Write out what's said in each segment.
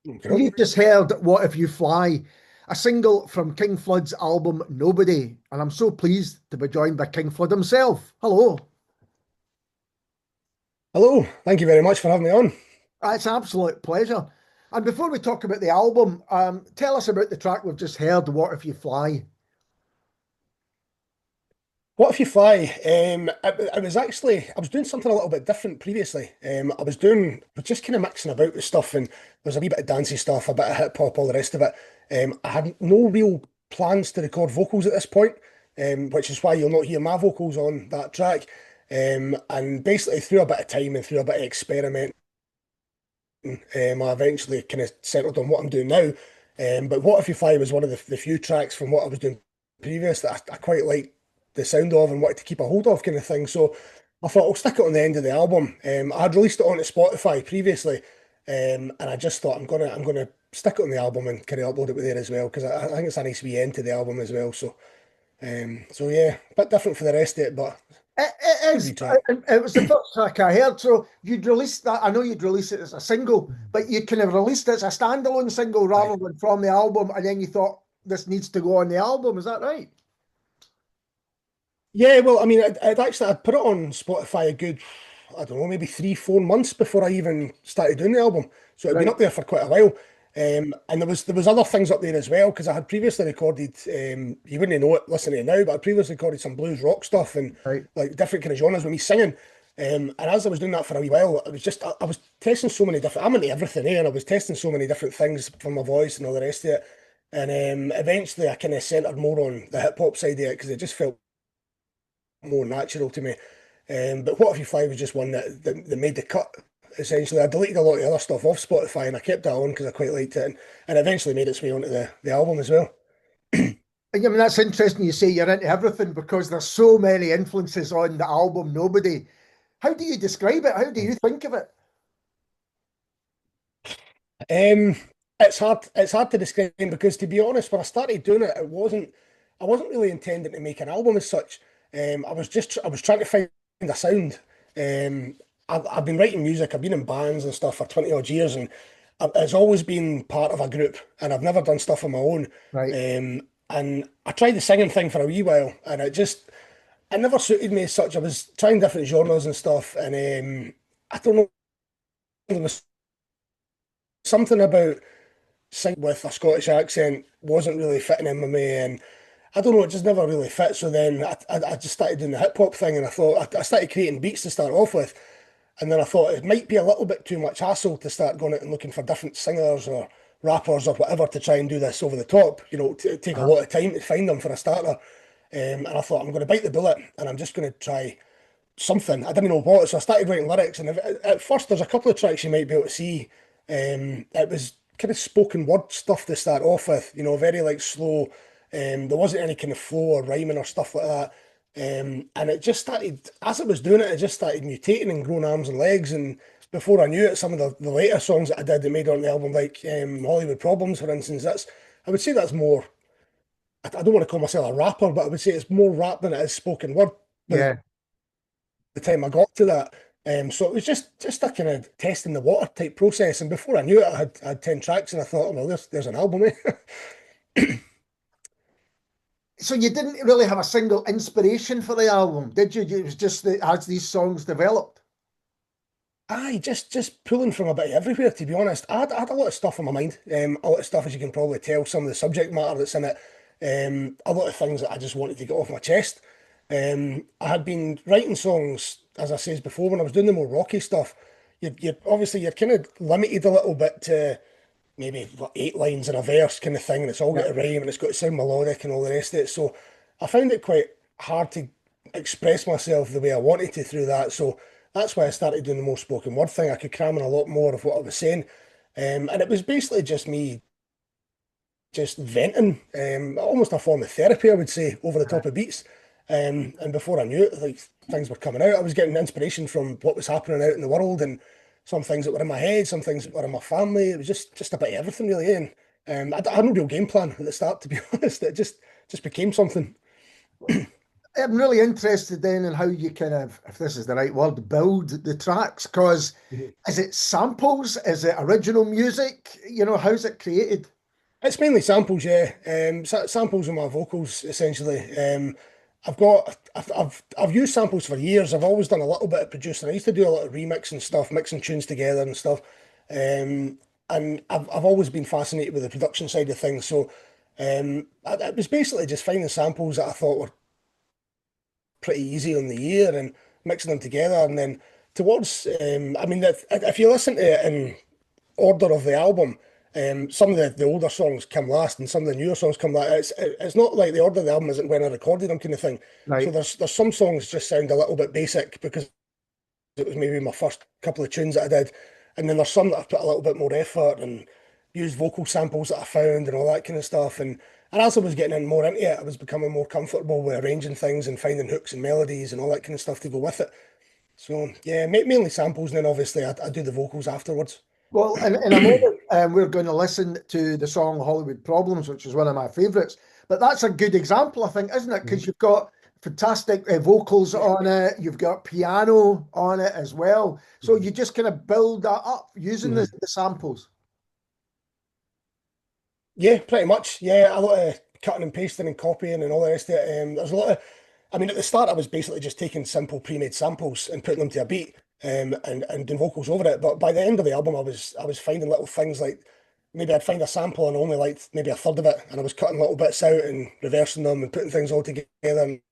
Okay. You just heard What If You Fly, a single from King Flood's album Nobody, and I'm so pleased to be joined by King Flood himself. Hello. Hello, thank you very much for having me on. It's an absolute pleasure. And before we talk about the album, tell us about the track we've just heard, What If You Fly? What if you fly? I was doing something a little bit different previously. I was just kind of mixing about with stuff, and there's a wee bit of dancey stuff, a bit of hip hop, all the rest of it. I had no real plans to record vocals at this point, which is why you'll not hear my vocals on that track. And basically, through a bit of time and through a bit of experimenting, I eventually kind of settled on what I'm doing now. But What If You Fly was one of the few tracks from what I was doing previous that I quite liked the sound of and wanted to keep a hold of kind of thing. So I thought I'll stick it on the end of the album. I had released it onto Spotify previously, and I just thought I'm gonna stick it on the album and kind of upload it with there as well because I think it's a nice wee end to the album as well. So yeah, a bit different for the rest of it, but It good is. wee track. It was the first track I heard. So you'd released that. I know you'd release it as a single, but you kind of released it as a standalone single rather Aye. than from the album. And then you thought this needs to go on the album. Is that right? Yeah, well, I mean, I'd put it on Spotify a good, I don't know, maybe 3, 4 months before I even started doing the album. So it'd been Right. up there for quite a while. And there was other things up there as well because I had previously recorded. You wouldn't know it listening to it now, but I previously recorded some blues rock stuff and Right. like different kind of genres with me singing. And as I was doing that for a wee while, I was testing so many different. I'm into everything, and I was testing so many different things for my voice and all the rest of it. And eventually, I kind of centered more on the hip hop side of it because it just felt more natural to me. But What If You Fly was just one that made the cut. Essentially, I deleted a lot of the other stuff off Spotify and I kept that on because I quite liked it, and eventually made its way onto the album as well. I mean, that's interesting you say you're into everything because there's so many influences on the album Nobody. How do you describe it? How do you think of it? Um, it's hard to describe because to be honest, when I started doing it, I wasn't really intending to make an album as such. I was trying to find a sound. I've been writing music. I've been in bands and stuff for 20 odd years, and it's always been part of a group. And I've never done stuff on my own. Right. And I tried the singing thing for a wee while, and it never suited me as such. I was trying different genres and stuff, and I don't know. There was something about sing with a Scottish accent wasn't really fitting in with me, and I don't know, it just never really fit. So then I just started doing the hip hop thing, and I started creating beats to start off with, and then I thought it might be a little bit too much hassle to start going out and looking for different singers or rappers or whatever to try and do this over the top. Take a Uh-huh. lot of time to find them for a starter. And I thought I'm going to bite the bullet, and I'm just going to try something. I didn't know what, so I started writing lyrics. And at first, there's a couple of tracks you might be able to see. It was kind of spoken word stuff to start off with, very like slow. There wasn't any kind of flow or rhyming or stuff like that. And it just started, as I was doing it, it just started mutating and growing arms and legs. And before I knew it, some of the later songs that I did that made on the album, like Hollywood Problems, for instance, I would say that's more, I don't want to call myself a rapper, but I would say it's more rap than it is spoken word Yeah. the time I got to that. So it was just a kind of testing the water type process. And before I knew it, I had 10 tracks and I thought, well, there's an album, eh? So you didn't really have a single inspiration for the album, did you? It was just that as these songs developed. Aye, just pulling from a bit of everywhere, to be honest. I had a lot of stuff in my mind. A lot of stuff, as you can probably tell, some of the subject matter that's in it. A lot of things that I just wanted to get off my chest. I had been writing songs, as I says before, when I was doing the more rocky stuff. You're kind of limited a little bit to maybe what, 8 lines in a verse kind of thing, and it's all Yeah. got a rhyme and it's got to sound melodic and all the rest of it. So I found it quite hard to express myself the way I wanted to through that. So that's why I started doing the more spoken word thing. I could cram in a lot more of what I was saying. And it was basically just me just venting, almost a form of therapy, I would say, over the top of beats. And before I knew it, like things were coming out. I was getting inspiration from what was happening out in the world, and some things that were in my head, some things that were in my family. It was just a bit of everything, really. And I had no real game plan at the start, to be honest. It just became something. I'm really interested then in how you kind of, if this is the right word, build the tracks. Because Mhm. is it samples? Is it original music? You know, how's it created? It's mainly samples, yeah. Samples of my vocals essentially. I've used samples for years. I've always done a little bit of producing. I used to do a lot of remixing stuff, mixing tunes together and stuff. Um, and I've always been fascinated with the production side of things. So it was basically just finding samples that I thought were pretty easy on the ear and mixing them together. And then towards, I mean, if you listen to it in order of the album, some of the older songs come last and some of the newer songs come last. It's not like the order of the album isn't when I recorded them kind of thing. So Right. there's some songs just sound a little bit basic because it was maybe my first couple of tunes that I did. And then there's some that I've put a little bit more effort and used vocal samples that I found and all that kind of stuff. And as I was getting in more into it, I was becoming more comfortable with arranging things and finding hooks and melodies and all that kind of stuff to go with it. So yeah, mainly samples, and then obviously I do the vocals afterwards. Well, in a moment, we're going to listen to the song Hollywood Problems, which is one of my favourites. But that's a good example, I think, isn't it? Mhm. Because you've got fantastic vocals Yeah. on it, you've got piano on it as well. So Mhm. you just kind of build that up using Mhm. the samples. Yeah, pretty much. Yeah, a lot of cutting and pasting and copying and all the rest of it. There's a lot of, I mean, at the start I was basically just taking simple pre-made samples and putting them to a beat, and doing vocals over it. But by the end of the album, I was finding little things like maybe I'd find a sample and only liked maybe a third of it, and I was cutting little bits out and reversing them and putting things all together. And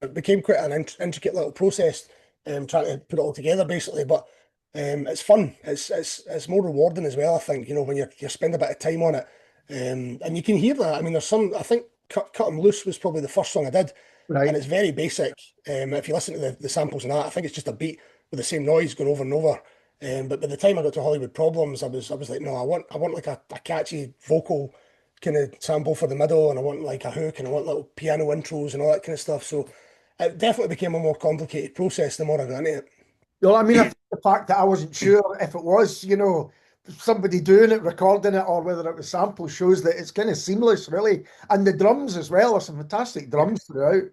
it became quite an intricate little process, trying to put it all together basically. But it's fun. It's more rewarding as well. I think when you spend a bit of time on it, and you can hear that. I mean, there's some. I think Cut 'Em Loose was probably the first song I did, and Right. it's very basic. If you listen to the samples and that, I think it's just a beat with the same noise going over and over. But by the time I got to Hollywood Problems, I was like, no, I want like a catchy vocal kind of sample for the middle, and I want like a hook, and I want little piano intros and all that kind of stuff. So it definitely became a more complicated process the more I got into it. Well, I mean, I think the fact that I wasn't sure if it was, somebody doing it, recording it, or whether it was samples shows that it's kind of seamless, really. And the drums as well are some fantastic Yeah. drums throughout.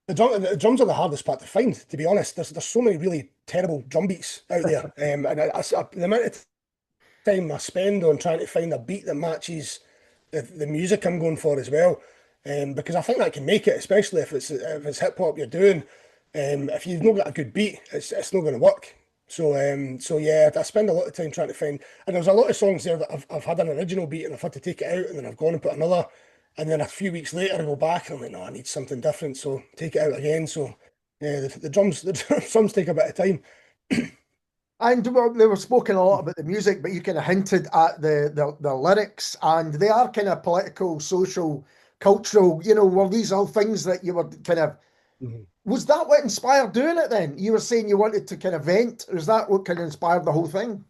The drums are the hardest part to find, to be honest. There's so many really terrible drum beats out there, and the amount of time I spend on trying to find a beat that matches the music I'm going for as well, because I think that can make it, especially if it's hip hop you're doing. If you've not got a good beat, it's not going to work. So yeah, I spend a lot of time trying to find, and there's a lot of songs there that I've had an original beat and I've had to take it out, and then I've gone and put another, and then a few weeks later I go back and I'm like, no, I need something different, so take it out again. So yeah, the drums the drums take a bit of time. And well, they were spoken a lot about the music, but you kind of hinted at the lyrics, and they are kind of political, social, cultural. Were these all things that you were kind of? Mhm. Was that what inspired doing it? Then you were saying you wanted to kind of vent. Or is that what kind of inspired the whole thing?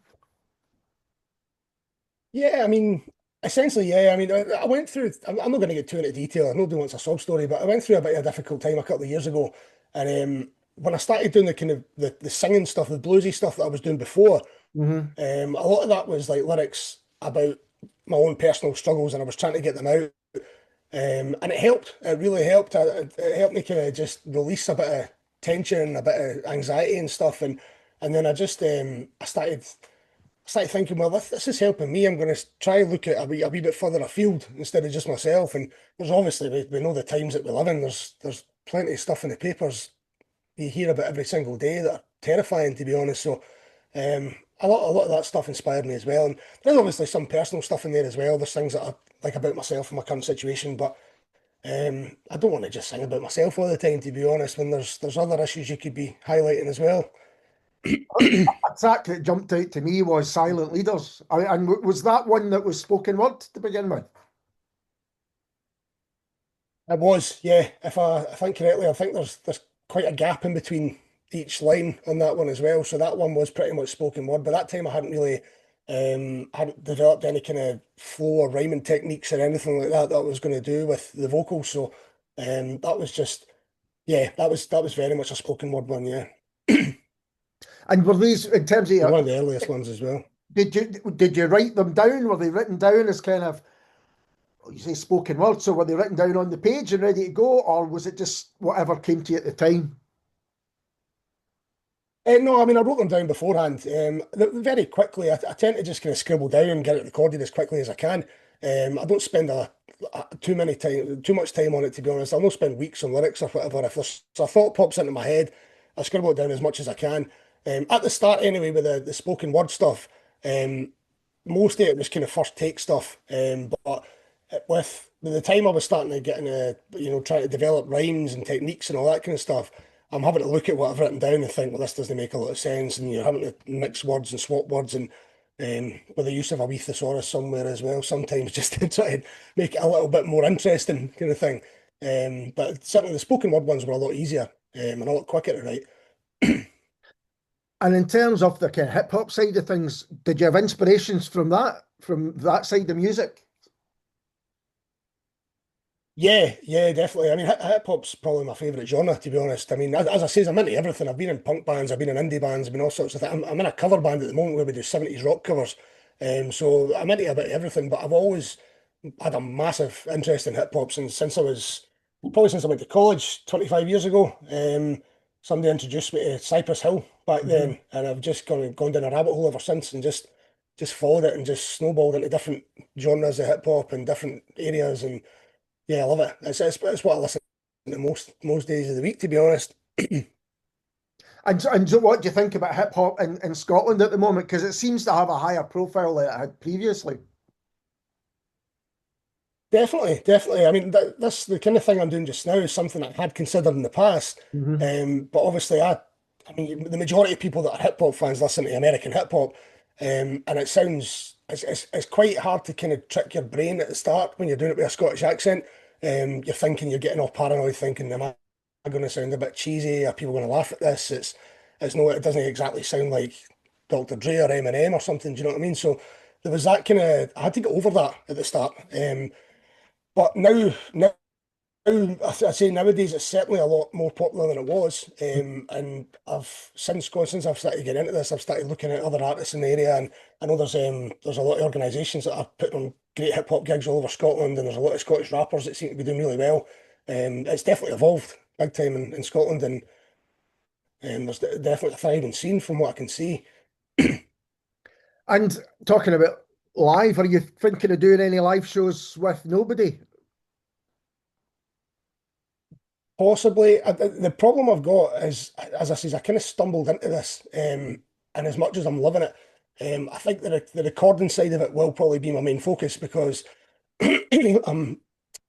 Yeah, I mean, essentially, yeah. I mean, I went through. I'm not going to get too into detail. Nobody wants a sob story, but I went through a bit of a difficult time a couple of years ago, and when I started doing the kind of the singing stuff, the bluesy stuff that I was doing before, Hmm. a lot of that was like lyrics about my own personal struggles, and I was trying to get them out, and it helped. It really helped. It helped me kind of just release a bit of tension, a bit of anxiety and stuff, and then I started thinking, well, this is helping me. I'm going to try and look at a wee bit further afield instead of just myself. And there's obviously, we know the times that we live in. There's plenty of stuff in the papers you hear about every single day that are terrifying, to be honest. So a lot of that stuff inspired me as well. And there's obviously some personal stuff in there as well. There's things that I like about myself and my current situation, but I don't want to just sing about myself all the time, to be honest, when there's other issues you could be highlighting as well. A track that jumped out to me was "Silent Leaders," and was that one that was spoken word to begin with? It was, yeah. If I think correctly, I think there's quite a gap in between each line on that one as well. So that one was pretty much spoken word. But that time I hadn't really hadn't developed any kind of flow or rhyming techniques or anything like that was going to do with the vocals. So that was just yeah, that was very much a spoken word one, yeah. And were these in terms of One of the earliest ones as well. did you write them down? Were they written down as kind of you say spoken word, so were they written down on the page and ready to go, or was it just whatever came to you at the time? No, I mean, I wrote them down beforehand. Very quickly, I tend to just kind of scribble down and get it recorded as quickly as I can. I don't spend too much time on it, to be honest. I'll not spend weeks on lyrics or whatever. If there's a thought pops into my head, I scribble it down as much as I can. At the start, anyway, with the spoken word stuff, um, most of it was kind of first take stuff. But with the time I was starting to get into, trying to develop rhymes and techniques and all that kind of stuff, I'm having to look at what I've written down and think, well, this doesn't make a lot of sense. And you're having to mix words and swap words and with the use of a wee thesaurus somewhere as well, sometimes just to try and make it a little bit more interesting kind of thing. But certainly the spoken word ones were a lot easier and a lot quicker to write. And in terms of the kind of hip hop side of things, did you have inspirations from that side of music? Yeah, definitely. I mean, hip hop's probably my favourite genre, to be honest. I mean, as I say, I'm into everything. I've been in punk bands, I've been in indie bands, I've been all sorts of things. I'm in a cover band at the moment where we do 70s rock covers. So I'm into a bit of everything, but I've always had a massive interest in hip hop since I went to college 25 years ago. Somebody introduced me to Cypress Hill back Mhm. then, and I've just gone down a rabbit hole ever since and just followed it and just snowballed into different genres of hip hop and different areas. And yeah, I love it. It's what I listen to most days of the week, to be honest. And so what do you think about hip hop in Scotland at the moment? Because it seems to have a higher profile than it had previously. Definitely. I mean, this the kind of thing I'm doing just now is something I had considered in the past. Hmm. But obviously, I mean, the majority of people that are hip hop fans listen to American hip hop, and it's quite hard to kind of trick your brain at the start when you're doing it with a Scottish accent. You're thinking you're getting all paranoid, thinking, am I going to sound a bit cheesy? Are people going to laugh at this? It's no, it doesn't exactly sound like Dr. Dre or Eminem or something. Do you know what I mean? So there was that kind of I had to get over that at the start. But now I say nowadays it's certainly a lot more popular than it was. And since I've started getting into this, I've started looking at other artists in the area, and I know there's a lot of organisations that are putting on great hip hop gigs all over Scotland, and there's a lot of Scottish rappers that seem to be doing really well. It's definitely evolved big time in Scotland, and there's definitely a thriving scene from what I can see. And talking about live, are you thinking of doing any live shows with nobody? Possibly. The problem I've got is, as I says, I kind of stumbled into this, and as much as I'm loving it, I think the recording side of it will probably be my main focus because I'm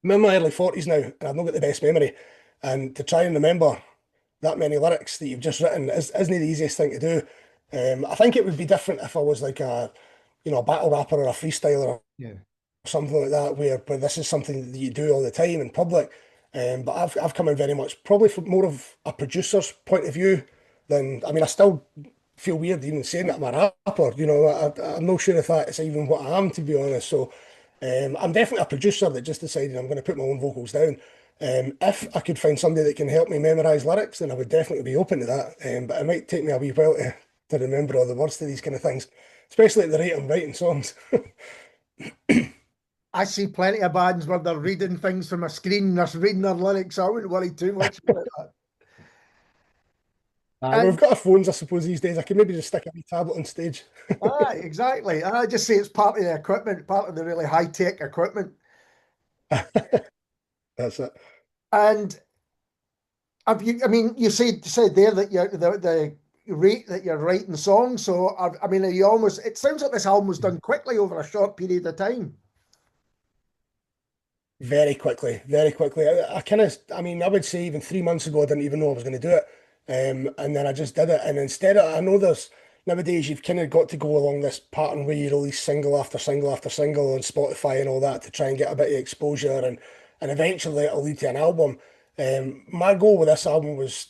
in my early 40s now, and I've not got the best memory, and to try and remember that many lyrics that you've just written isn't the easiest thing to do. I think it would be different if I was like a battle rapper or a freestyler Yeah. something like that, where this is something that you do all the time in public. But I've come in very much probably from more of a producer's point of view than I mean I still feel weird even saying that I'm a rapper. I'm not sure if that's even what I am, to be honest. So I'm definitely a producer that just decided I'm going to put my own vocals down. If I could find somebody that can help me memorize lyrics, then I would definitely be open to that. But it might take me a wee while to remember all the words to these kind of things, especially at the rate I'm writing songs. I see plenty of bands where they're reading things from a screen, they're reading their lyrics. So I wouldn't worry too much about that. We've And got our phones, I suppose, these days. I can maybe just stick a wee tablet on stage. exactly. And I just say it's part of the equipment, part of the really high tech equipment. That's it. And have you, I mean, you said there that the rate that you're writing songs. So, I mean, are you almost, it sounds like this album was done quickly over a short period of time. Very quickly, very quickly. I mean, I would say even 3 months ago, I didn't even know I was going to do it. And then I just did it. And I know nowadays you've kind of got to go along this pattern where you release single after single after single on Spotify and all that to try and get a bit of exposure and eventually it'll lead to an album. My goal with this album was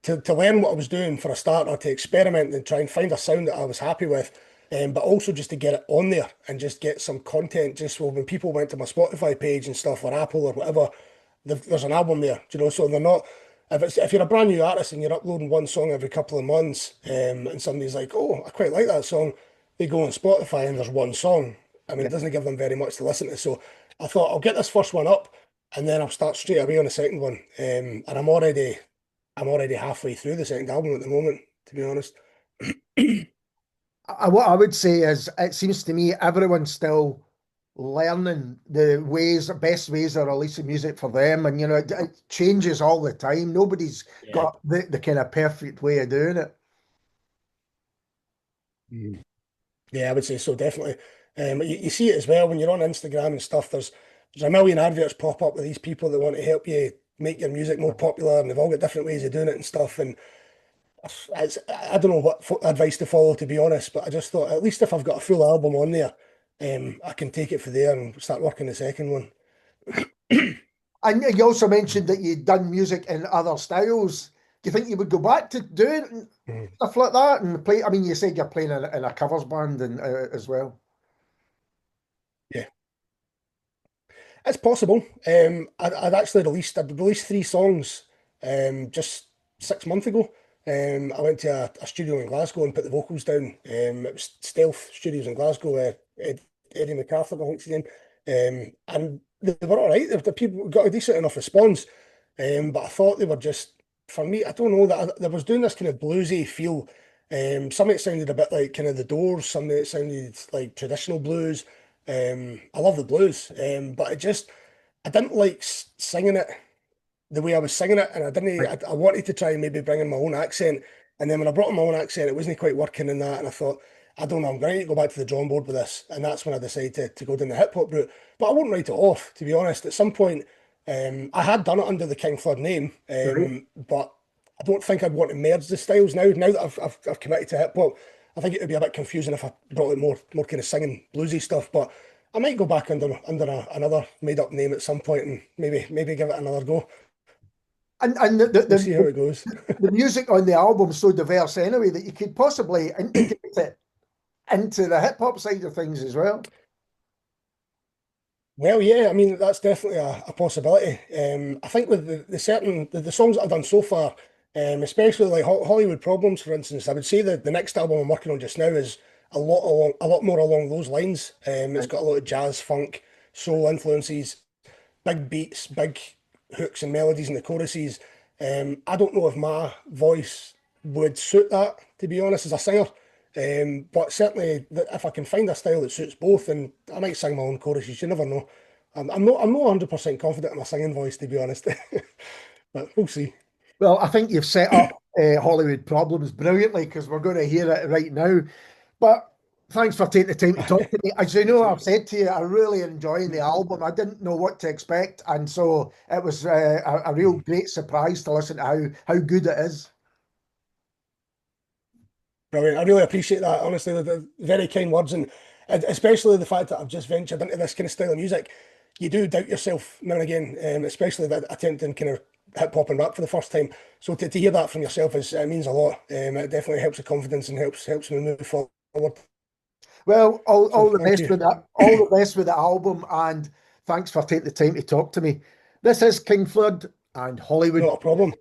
to learn what I was doing for a starter, to experiment and try and find a sound that I was happy with, but also just to get it on there and just get some content. Just so when people went to my Spotify page and stuff or Apple or whatever, there's an album there, so they're not. If you're a brand new artist and you're uploading one song every couple of months, and somebody's like, "Oh, I quite like that song," they go on Spotify and there's one song. I mean, Yeah. it doesn't give them very much to listen to. So I thought I'll get this first one up, and then I'll start straight away on the second one. And I'm already halfway through the second album at the moment, to be honest. What I would say is, it seems to me everyone's still learning the best ways of releasing music for them, and it changes all the time. Nobody's Yeah. got the kind of perfect way of doing it. Mm. Yeah, I would say so, definitely. You see it as well when you're on Instagram and stuff. There's a million adverts pop up with these people that want to help you make your music more popular, and they've all got different ways of doing it and stuff. And I don't know what advice to follow, to be honest, but I just thought at least if I've got a full album on there, I can take it for there and start working the second one. And you also mentioned that you'd done music in other styles. Do you think you would go back to doing Mhm. stuff like that and play? I mean, you said you're playing in a covers band and as well. Yeah, it's possible. I'd released three songs just 6 months ago. I went to a studio in Glasgow and put the vocals down. It was Stealth Studios in Glasgow. Eddie MacArthur, I think's his name. And they were all right. The people got a decent enough response. But I thought they were just, for me, I don't know, that they was doing this kind of bluesy feel. Some of it sounded a bit like kind of the Doors, some of it sounded like traditional blues. I love the blues, but I didn't like singing it the way I was singing it, and I didn't. Right. I wanted to try and maybe bring in my own accent, and then when I brought in my own accent, it wasn't quite working in that, and I thought, I don't know, I'm going to go back to the drawing board with this, and that's when I decided to go down the hip hop route. But I won't write it off, to be honest. At some point, I had done it under the King Flood name, Right. but I don't think I'd want to merge the styles now. Now that I've committed to hip hop, I think it would be a bit confusing if I brought in more kind of singing bluesy stuff. But I might go back under another made up name at some point and maybe give it another go. And We'll see how it goes. the music on the album's so diverse anyway that you could possibly integrate it into the hip hop side of things as well. Well, yeah, I mean that's definitely a possibility. I think with the songs that I've done so far, especially like Hollywood Problems, for instance, I would say that the next album I'm working on just now is a lot more along those lines. It's Right. got a lot of jazz, funk, soul influences, big beats, big hooks and melodies in the choruses. I don't know if my voice would suit that, to be honest, as a singer. But certainly, if I can find a style that suits both, then I might sing my own choruses. You never know. I'm not 100% confident in my singing voice, to be honest. But we'll see. Well, I think you've set up Hollywood Problems brilliantly because we're going to hear it right now. But thanks for taking the time to talk to me. As you know, I've said to you, I really enjoying the album. I didn't know what to expect, and so it was a real great surprise to listen to how good it is. Brilliant. I really appreciate that. Honestly, the very kind words, and especially the fact that I've just ventured into this kind of style of music. You do doubt yourself now and again, especially that attempting kind of hip hop and rap for the first time. So to hear that from yourself it means a lot. It definitely helps the confidence and helps me move forward. Well, So all the thank best you. with that, all the best with the album, and thanks for taking the time to talk to me. This is King Flood and Hollywood. Not a problem.